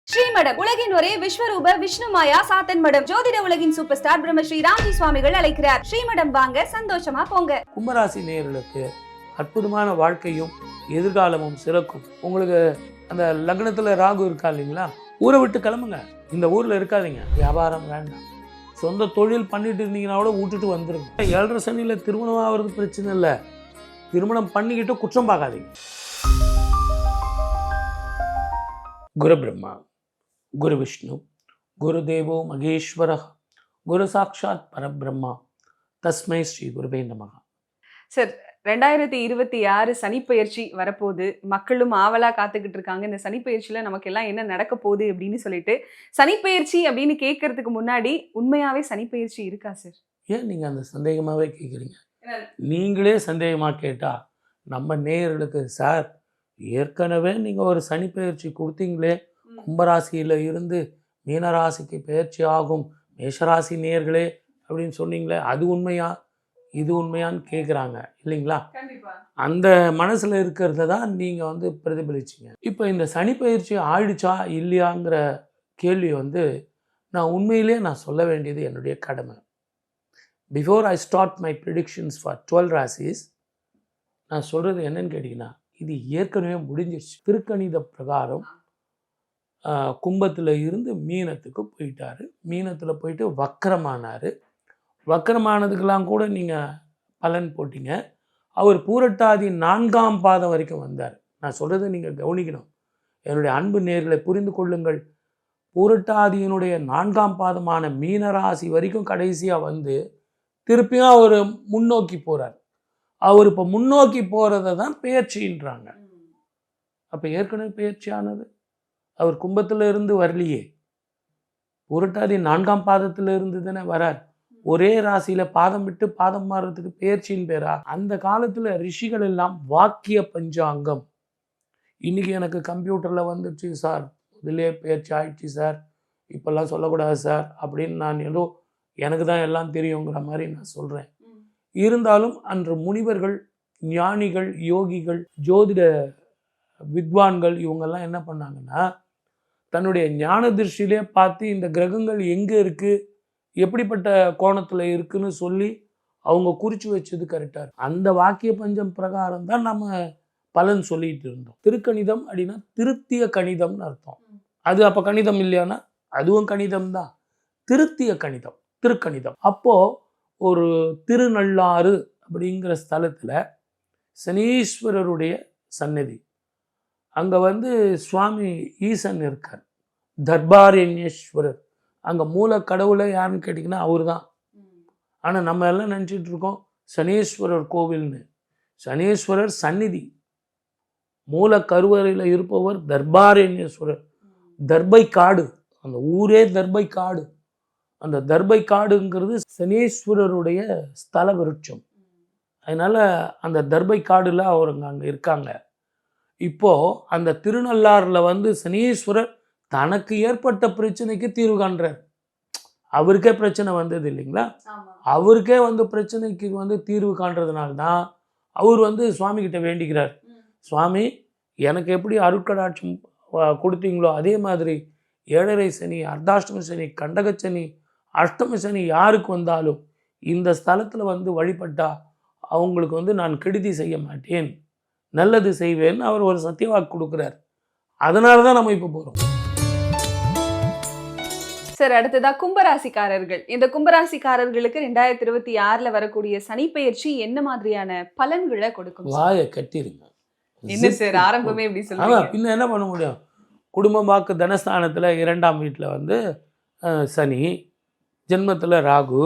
ஸ்ரீமடம் உலகின் ஒரே விஸ்வரூப விஷ்ணு மாயா சாத்தன் மடம் ஜோதிட உலகின் சூப்பர் ஸ்டார் பிரம்மஸ்ரீ ராம்ஜி சுவாமிகள் அழைக்கிறார். ஸ்ரீமடம் வாங்க, சந்தோஷமா போங்க. கும்பராசி நேயர்களுக்கு அற்புதமான வாழ்க்கையும் எதிர்காலமும் சிறக்கும். உங்களுக்கு அந்த லக்னத்தில் ராகு இருக்கா இல்லைங்களா, ஊரை விட்டு கிளம்புங்க. இந்த ஊரில் இருக்காதீங்க. வியாபாரம் வேண்டாம், சொந்த தொழில் பண்ணிட்டு இருந்தீங்கன்னா கூட விட்டுட்டு வந்துருங்க. 7.5 சனியில் திருமணம் ஆகிறது பிரச்சனை இல்லை, திருமணம் பண்ணிக்கிட்டு குற்றம் பார்க்காதீங்க. குரு பிரம்மா, குரு விஷ்ணு, குரு தேவோ மகேஸ்வர, குரு சாட்சாத் பரபிரம்மா, தஸ்மை ஸ்ரீ குருவே நமஹ. சார், 2026 சனிப்பெயர்ச்சி வரப்போகுது. மக்களும் ஆவலா காத்துக்கிட்டு இருக்காங்க. இந்த சனிப்பெயர்ச்சியில நமக்கு எல்லாம் என்ன நடக்க போகுது அப்படின்னு சொல்லிட்டு. சனிப்பெயர்ச்சி அப்படின்னு கேட்கறதுக்கு முன்னாடி உண்மையாவே சனிப்பெயர்ச்சி இருக்கா சார்? ஏன் நீங்கள் அந்த சந்தேகமாகவே கேட்குறீங்க? நீங்களே சந்தேகமாக கேட்டால் நம்ம நேயர்களுக்கு, சார் ஏற்கனவே நீங்கள் ஒரு சனி பயிற்சி கொடுத்தீங்களே, கும்பராசியில் இருந்து மீனராசிக்கு பயிற்சி ஆகும் மேஷராசி நேயர்களே அப்படின்னு சொன்னீங்களே, அது உண்மையா இது உண்மையான்னு கேட்குறாங்க இல்லைங்களா? அந்த மனசில் இருக்கிறத தான் நீங்கள் பிரதிபலிச்சிங்க. இப்போ இந்த சனி பயிற்சி ஆயிடுச்சா இல்லையாங்கிற கேள்வி நான் உண்மையிலே சொல்ல வேண்டியது என்னுடைய கடமை. Before I start my predictions for 12 ராசிஸ், நான் சொல்கிறது என்னன்னு கேட்டிங்கன்னா, இது ஏற்கனவே முடிஞ்சிருச்சு. திருக்கணித பிரகாரம் கும்பத்தில் இருந்து மீனத்துக்கு போயிட்டார். மீனத்தில் போயிட்டு வக்கரமானார். வக்கரமானதுக்கெல்லாம் கூட நீங்கள் பலன் போட்டிங்க. அவர் பூரட்டாதி 4ஆம் பாதம் வரைக்கும் வந்தார். நான் சொல்கிறத நீங்கள் கவனிக்கணும். என்னுடைய அன்பு நேர்களை புரிந்து கொள்ளுங்கள். பூரட்டாதியினுடைய 4ஆம் பாதமான மீனராசி வரைக்கும் கடைசியாக திருப்பியும் அவர் முன்னோக்கி போகிறார். அவர் இப்போ முன்னோக்கி போகிறத தான் பெயர்ச்சின்றாங்க. அப்போ ஏற்கனவே பெயர்ச்சியானது அவர் கும்பத்தில் இருந்து வரலையே, பூரட்டாதி 4ஆம் பாதத்தில் இருந்து தானே வரார். ஒரே ராசியில் பாதம் விட்டு பாதம் மாறுறதுக்கு பெயர்ச்சின்னு பேரா? அந்த காலத்தில் ரிஷிகள் எல்லாம் வாக்கிய பஞ்சாங்கம். இன்றைக்கி எனக்கு கம்ப்யூட்டரில் வந்துடுச்சு சார், முதலே பெயர்ச்சி ஆயிடுச்சு சார், இப்போல்லாம் சொல்லக்கூடாது சார் அப்படின்னு நான் ஏதோ எனக்கு தான் எல்லாம் தெரியுங்கிற மாதிரி நான் சொல்கிறேன். இருந்தாலும் அன்று முனிவர்கள், ஞானிகள், யோகிகள், ஜோதிட வித்வான்கள் இவங்கெல்லாம் என்ன பண்ணாங்கன்னா, தன்னுடைய ஞான திருஷ்டிலே பார்த்து இந்த கிரகங்கள் எங்கே இருக்குது, எப்படிப்பட்ட கோணத்தில் இருக்குன்னு சொல்லி அவங்க குறித்து வச்சது கரெக்டாக. அந்த வாக்கிய பஞ்சம் பிரகாரம் தான் நம்ம பலன் சொல்லிட்டு இருந்தோம். திருக்கணிதம் அப்படின்னா திருத்திய கணிதம்னு அர்த்தம். அது அப்போ கணிதம் இல்லையானா அதுவும் கணிதம் தான். திருத்திய கணிதம், திருக்கணிதம். அப்போது ஒரு திருநள்ளாறு அப்படிங்கிற ஸ்தலத்தில் சனீஸ்வரருடைய சன்னதி, அங்கே சுவாமி ஈசன் இருக்கார், தர்பாரண்யேஸ்வரர். அங்கே மூல கடவுளை யாருன்னு கேட்டிங்கன்னா அவர் தான். ஆனால் நம்ம எல்லாம் நினச்சிட்டு இருக்கோம் சனீஸ்வரர் கோவில்னு. சனீஸ்வரர் சந்நிதி, மூல கருவறையில் இருப்பவர் தர்பாரண்யேஸ்வரர். தர்பை காடு, அந்த ஊரே தர்பை காடு. அந்த தர்பை காடுங்கிறது சனீஸ்வரருடைய ஸ்தல விருட்சம். அதனால் அந்த தர்பை காடில் அவருங்க அங்கே இருக்காங்க. இப்போது அந்த திருநள்ளாறில் சனீஸ்வரர் தனக்கு ஏற்பட்ட பிரச்சனைக்கு தீர்வு காண்றார். அவருக்கே பிரச்சனை வந்தது இல்லைங்களா, அவருக்கே பிரச்சனைக்கு தீர்வு காண்றதுனால தான் அவர் சுவாமிகிட்ட வேண்டிக்கிறார். சுவாமி, எனக்கு எப்படி அருட்கடாட்சம் கொடுத்தீங்களோ அதே மாதிரி 7.5 சனி, அர்த்தாஷ்டம சனி, கண்டக சனி, அஷ்டம சனி யாருக்கு வந்தாலும் இந்த ஸ்தலத்தில் வழிபட்டா அவங்களுக்கு நான் கெடுதி செய்ய மாட்டேன், நல்லது செய்வேன் அவர் ஒரு சத்தியவாக்கு கொடுக்குறார். அதனால தான் நம்ம இப்போ போகிறோம். சார், அடுத்ததா கும்பராசிக்காரர்கள். இந்த கும்பராசிக்காரர்களுக்கு 2026 வரக்கூடிய சனிப்பெயர்ச்சி என்ன மாதிரியான பலன்களை கொடுக்கும்? வாயை கட்டிருங்க. என்ன சார் ஆரம்பமே இப்படி சொல்லுங்க? பின்ன என்ன பண்ண முடியும்? குடும்பம் வாக்கு தனஸ்தானத்தில் 2ஆம் வீட்டில் சனி, ஜென்மத்தில் ராகு,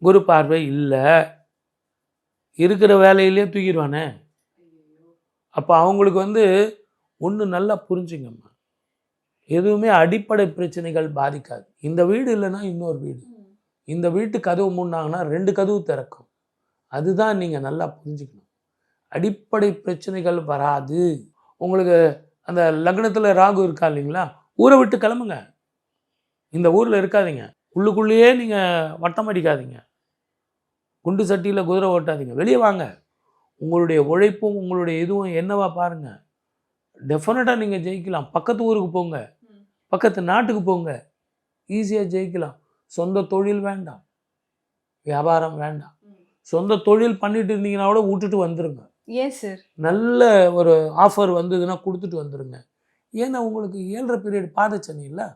குரு பார்வை இல்லை, இருக்கிற வேலையிலே தூக்கிடுவானே. அப்போ அவங்களுக்கு ஒன்று நல்லா புரிஞ்சுங்கம்மா, எதுவுமே அடிப்படை பிரச்சனைகள் பாதிக்காது. இந்த வீடு இல்லைன்னா இன்னொரு வீடு, இந்த வீட்டு கதவு மூடினாங்கன்னா 2 கதவு திறக்கும். அதுதான் நீங்கள் நல்லா புரிஞ்சுக்கணும். அடிப்படை பிரச்சனைகள் வராது. உங்களுக்கு அந்த லக்னத்தில் ராகு இருக்கா இல்லைங்களா, ஊரை விட்டு கிளம்புங்க. இந்த ஊரில் இருக்காதீங்க. உள்ளுக்குள்ளேயே நீங்கள் வட்டம் அடிக்காதீங்க, குண்டு சட்டியில் குதிரை ஓட்டாதீங்க, வெளியே வாங்க. உங்களுடைய உழைப்பும் உங்களுடைய இதுவும் என்னவா பாருங்கள். டெஃபினட்டாக நீங்கள் ஜெயிக்கலாம். பக்கத்து ஊருக்கு போங்க, பக்கத்து நாட்டுக்கு போங்க, ஈஸியாக ஜெயிக்கலாம். சொந்த தொழில் வேண்டாம், வியாபாரம் வேண்டாம். சொந்த தொழில் பண்ணிட்டு இருந்தீங்கன்னா கூட விட்டுட்டு வந்துருங்க. ஏன் சார்? நல்ல ஒரு ஆஃபர் வந்ததுன்னா கொடுத்துட்டு வந்துருங்க. ஏன்னா உங்களுக்கு 7.5 பீரியட் பாதச்சனி இல்லை,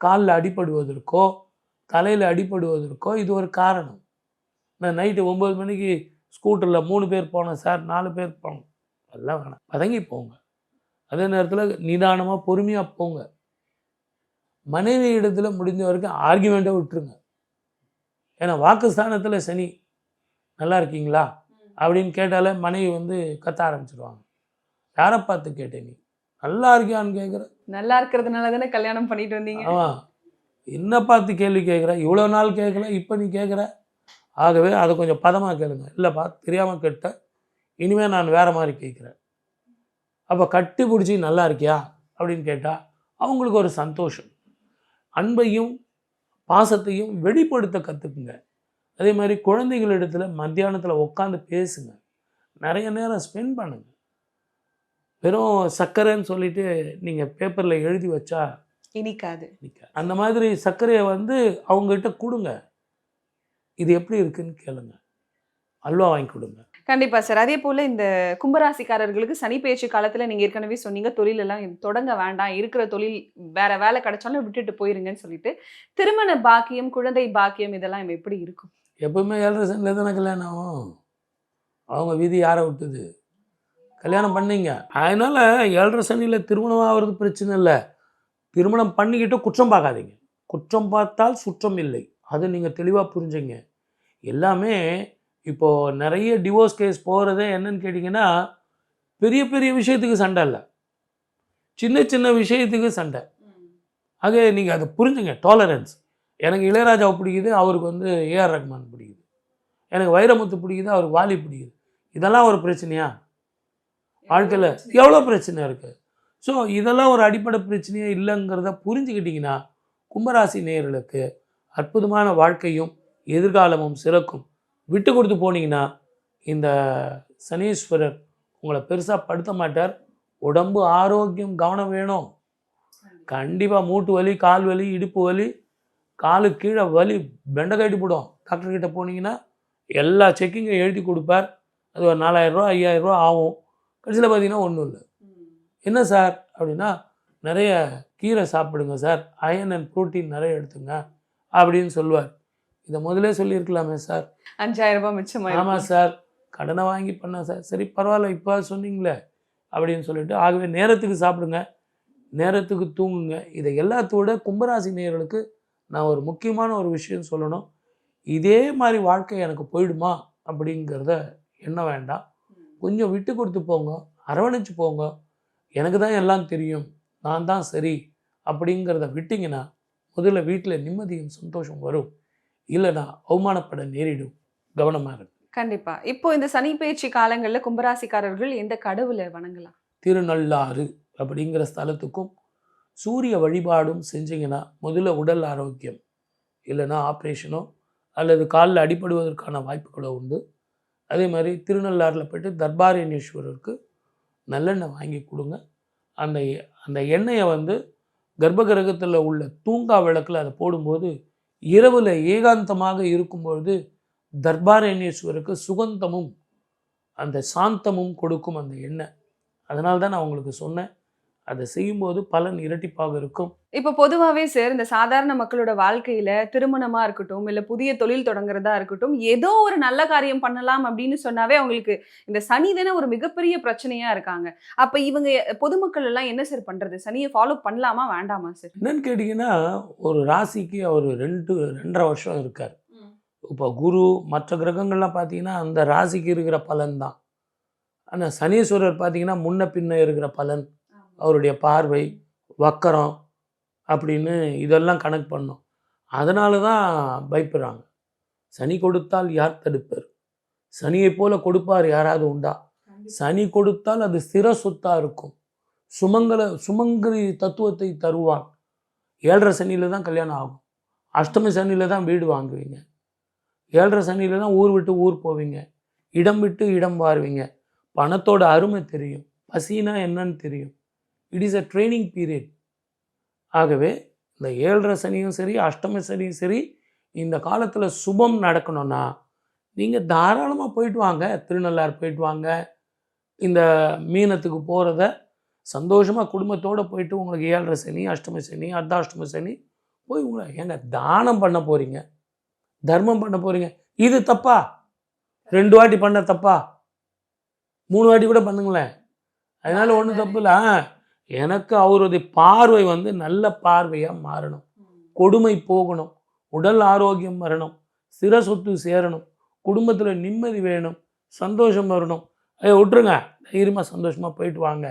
காலில் அடிபடுவதற்கோ தலையில் அடிபடுவதற்கோ இது ஒரு காரணம். நான் நைட்டு 9 மணிக்கு ஸ்கூட்டரில் 3 பேர் போனேன் சார், 4 பேர் போனோம், அதெல்லாம் வேணாம். பதங்கி போங்க. அதே நேரத்தில் நிதானமாக பொறுமையாக போங்க. மனைவி இடத்துல முடிஞ்ச வரைக்கும் ஆர்கியூமெண்ட்டை விட்டுருங்க. ஏன்னா வாக்குஸ்தானத்தில் சனி. நல்லா இருக்கீங்களா அப்படின்னு கேட்டாலே மனைவி வந்து கத்த ஆரம்பிச்சிடுவாங்க. யாரை பார்த்து கேட்டேன் நீ நல்லா இருக்கியான்னு கேட்குற? நல்லா இருக்கிறதுனால தானே கல்யாணம் பண்ணிட்டு வந்தீங்க. என்ன பார்த்து கேள்வி கேட்குற? இவ்வளோ நாள் கேட்கல, இப்போ நீ கேட்குற. ஆகவே அதை கொஞ்சம் பதமாக கேளுங்க. இல்லைப்பா தெரியாமல் கேட்டேன், இனிமேல் நான் வேறு மாதிரி கேட்குறேன். அப்போ கட்டி பிடிச்சி நல்லா இருக்கியா அப்படின்னு கேட்டால் அவங்களுக்கு ஒரு சந்தோஷம். அன்பையும் பாசத்தையும் வெளிப்படுத்த கற்றுக்குங்க. அதே மாதிரி குழந்தைகளிடத்துல மத்தியானத்தில் உட்காந்து பேசுங்க, நிறைய நேரம் ஸ்பெண்ட் பண்ணுங்க. வெறும் சர்க்கரைன்னு சொல்லிட்டு நீங்கள் பேப்பரில் எழுதி வச்சா இனிக்காது. அந்த மாதிரி சர்க்கரையை வந்து அவங்ககிட்ட கொடுங்க. இது எப்படி இருக்குன்னு கேளுங்க, அல்வா வாங்கி கொடுங்க. கண்டிப்பா சார். அதே போல இந்த கும்பராசிக்காரர்களுக்கு சனி பெயர்ச்சி காலத்துல நீங்க ஏற்கனவே சொன்னீங்க, தொழில் எல்லாம் தொடங்க வேண்டாம், இருக்கிற தொழில் வேற வேலை கிடைச்சாலும் விட்டுட்டு போயிருங்கன்னு சொல்லிட்டு, திருமண பாக்கியம், குழந்தை பாக்கியம் இதெல்லாம் எப்படி இருக்கும்? எப்பவுமே 7.5 சனியில் தானே கல்யாணம் ஆகும். அவங்க விதி யாரை விட்டுது? கல்யாணம் பண்ணீங்க. அதனால் 7.5 சனியில் திருமணம் ஆகிறது பிரச்சனை இல்லை. திருமணம் பண்ணிக்கிட்டு குற்றம் பார்க்காதீங்க. குற்றம் பார்த்தால் சுற்றம் இல்லை, அது நீங்கள் தெளிவாக புரிஞ்சுங்க. எல்லாமே இப்போது நிறைய டிவோர்ஸ் கேஸ் போகிறதே என்னன்னு கேட்டிங்கன்னா, பெரிய பெரிய விஷயத்துக்கு சண்டை இல்லை, சின்ன சின்ன விஷயத்துக்கு சண்டை. ஆக நீங்கள் அதை புரிஞ்சுங்க. டாலரன்ஸ். எனக்கு இளையராஜாவை பிடிக்குது, அவருக்கு வந்து ஏஆர் ரஹ்மான் பிடிக்குது. எனக்கு வைரமுத்து பிடிக்குது, அவருக்கு வாலி பிடிக்குது. இதெல்லாம் ஒரு பிரச்சனையா? வாழ்க்கையில் எவ்வளோ பிரச்சனை இருக்குது. ஸோ இதெல்லாம் ஒரு அடிப்படை பிரச்சனையே இல்லைங்கிறத புரிஞ்சுக்கிட்டிங்கன்னா கும்பராசி நேயர்களுக்கு அற்புதமான வாழ்க்கையும் எதிர்காலமும் சிறக்கும். விட்டு கொடுத்து போனீங்கன்னா இந்த சனீஸ்வரர் உங்களை பெருசாக படுத்த மாட்டார். உடம்பு ஆரோக்கியம் கவனம் வேணும். கண்டிப்பாக மூட்டு வலி, கால் வலி, இடுப்பு வலி, காலு கீழே வலி பெண்டை போடும். டாக்டர்கிட்ட போனீங்கன்னா எல்லா செக்கிங்கும் எழுதி கொடுப்பார். அது ஒரு 4000 ரூபா 5000 ரூபா ஆகும். கடைசியில் பார்த்தீங்கன்னா ஒன்றும் இல்லை. என்ன சார் அப்படின்னா, நிறைய கீரை சாப்பிடுங்க சார், அயன் அண்ட் ப்ரோட்டீன் நிறைய எடுத்துங்க அப்படின்னு சொல்லுவார். இதை முதலே சொல்லியிருக்கலாமே சார். 5000 ரூபாய் மிச்சம். ஆமாம் சார், கடனை வாங்கி பண்ண சார். சரி பரவாயில்ல, இப்போ சொன்னீங்களே அப்படின்னு சொல்லிட்டு, ஆகவே நேரத்துக்கு சாப்பிடுங்க, நேரத்துக்கு தூங்குங்க. இதை எல்லாத்தோட கும்பராசி நேயர்களுக்கு நான் ஒரு முக்கியமான ஒரு விஷயம் சொல்லணும். இதே மாதிரி வாழ்க்கை எனக்கு போயிடுமா அப்படிங்கிறத எண்ண வேண்டாம். கொஞ்சம் விட்டு கொடுத்து போங்க, அரவணைச்சு போங்க. எனக்கு தான் எல்லாம் தெரியும், நான் தான் சரி அப்படிங்கிறத விட்டிங்கன்னா முதல்ல வீட்டில் நிம்மதியும் சந்தோஷம் வரும். இல்லைனா அவமானப்பட நேரிடும். கவனமாக இருக்கு. கண்டிப்பா. இப்போ இந்த சனி பெயர்ச்சி காலங்களில் கும்பராசிக்காரர்கள் எந்த கடவுளை வணங்கலாம்? திருநள்ளாறு அப்படிங்கிற ஸ்தலத்துக்கும் சூரிய வழிபாடும் செஞ்சிங்கன்னா முதல்ல உடல் ஆரோக்கியம், இல்லைன்னா ஆப்ரேஷனோ அல்லது காலில் அடிபடுவதற்கான வாய்ப்புகளோ உண்டு. அதே மாதிரி திருநள்ளாறில் போய்ட்டு தர்பாரண்யேஸ்வரருக்கு நல்லெண்ணெய் வாங்கி கொடுங்க. அந்த அந்த எண்ணெயை வந்து கர்ப்பகிரகத்தில் உள்ள தூங்கா விளக்கில் அதை போடும்போது இரவில் ஏகாந்தமாக இருக்கும்பொழுது தர்பாரண்யேஸ்வருக்கு சுகந்தமும் அந்த சாந்தமும் கொடுக்கும் அந்த எண்ணெய். அதனால தான் நான் உங்களுக்கு சொன்னேன், அதை செய்யும்போது பலன் இரட்டிப்பாக இருக்கும். இப்போ பொதுவாகவே சார், இந்த சாதாரண மக்களோட வாழ்க்கையில திருமணமா இருக்கட்டும், இல்லை புதிய தொழில் தொடங்குறதா இருக்கட்டும், ஏதோ ஒரு நல்ல காரியம் பண்ணலாம் அப்படின்னு சொன்னாவே அவங்களுக்கு இந்த சனி தானே ஒரு மிகப்பெரிய பிரச்சனையா இருக்காங்க. அப்போ இவங்க பொதுமக்கள் எல்லாம் என்ன சார் பண்றது? சனியை ஃபாலோ பண்ணலாமா வேண்டாமா சார்? என்னன்னு கேட்டிங்கன்னா, ஒரு ராசிக்கு அவர் 2.5 வருஷம் இருக்கார். இப்போ குரு மற்ற கிரகங்கள்லாம் பார்த்தீங்கன்னா அந்த ராசிக்கு இருக்கிற பலன் தான். ஆனால் சனீஸ்வரர் பார்த்தீங்கன்னா முன்ன பின்ன இருக்கிற பலன், அவருடைய பார்வை, வக்கரம் அப்படின்னு இதெல்லாம் கணக்கு பண்ணோம். அதனால தான் பயப்படுறாங்க. சனி கொடுத்தால் யார் தடுப்பர்? சனியை போல கொடுப்பார் யாராவது உண்டா? சனி கொடுத்தால் அது ஸ்திர சொத்தாக இருக்கும். சுமங்கலி தத்துவத்தை தருவான். 7.5 சனியில் தான் கல்யாணம் ஆகும். அஷ்டமி சனியில் தான் வீடு வாங்குவீங்க. 7.5 சனியில் தான் ஊர் விட்டு ஊர் போவீங்க. இடம் விட்டு இடம் வாருவீங்க. பணத்தோட அருமை தெரியும். பசினா என்னன்னு தெரியும். It is a training period. ஆகவே இந்த 7.5 சனியும் சரி, அஷ்டம சனியும் சரி, இந்த காலத்தில் சுபம் நடக்கணும்னா நீங்கள் தாராளமாக போயிட்டு வாங்க. திருநள்ளாறு போயிட்டு வாங்க. இந்த மீனத்துக்கு போகிறத சந்தோஷமாக குடும்பத்தோடு போயிட்டு உங்களுக்கு 7.5 சனி, அஷ்டம சனி, அர்த்தாஷ்டம சனி போய் உங்களை ஏங்க தானம் பண்ண போகிறீங்க, தர்மம் பண்ண போகிறீங்க. இது தப்பா? 2 வாட்டி பண்ண தப்பா? 3 வாட்டி கூட பண்ணுங்களேன். அதனால ஒன்றும் தப்பு இல்லை. எனக்கு அவருடைய பார்வை வந்து நல்ல பார்வையாக மாறணும், கொடுமை போகணும், உடல் ஆரோக்கியம் வரணும், சிற சொத்து சேரணும், குடும்பத்தில் நிம்மதி வேணும், சந்தோஷம் வரணும். விட்டுருங்க, தைரியமாக சந்தோஷமாக போயிட்டு வாங்க.